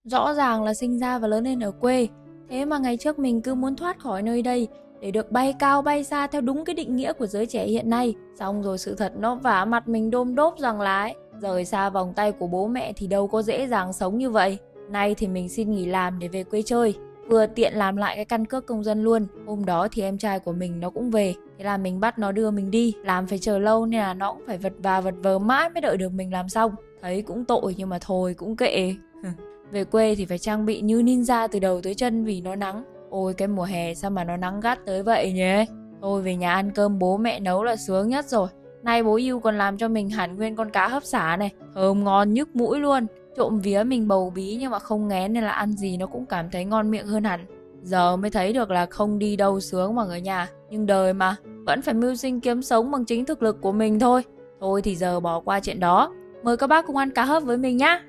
Rõ ràng là sinh ra và lớn lên ở quê, thế mà ngày trước mình cứ muốn thoát khỏi nơi đây để được bay cao bay xa theo đúng cái định nghĩa của giới trẻ hiện nay. Xong rồi sự thật nó vả mặt mình đôm đốp rằng là rời xa vòng tay của bố mẹ thì đâu có dễ dàng sống như vậy. Nay thì mình xin nghỉ làm để về quê chơi, vừa tiện làm lại cái căn cước công dân luôn. Hôm đó thì em trai của mình nó cũng về, thế là mình bắt nó đưa mình đi. Làm phải chờ lâu nên là nó cũng phải vật vờ mãi mới đợi được mình làm xong. Thấy cũng tội nhưng mà thôi cũng kệ. Về quê thì phải trang bị như ninja từ đầu tới chân vì nó nắng. Ôi cái mùa hè sao mà nó nắng gắt tới vậy nhỉ. Thôi về nhà ăn cơm bố mẹ nấu là sướng nhất rồi. Nay bố yêu còn làm cho mình hẳn nguyên con cá hấp xả này, thơm ngon nhức mũi luôn. Trộm vía mình bầu bí nhưng mà không nghén nên là ăn gì nó cũng cảm thấy ngon miệng hơn hẳn. Giờ mới thấy được là không đi đâu sướng bằng ở nhà, nhưng đời mà, vẫn phải mưu sinh kiếm sống bằng chính thực lực của mình thôi. Thôi thì giờ bỏ qua chuyện đó. Mời các bác cùng ăn cá hấp với mình nhá.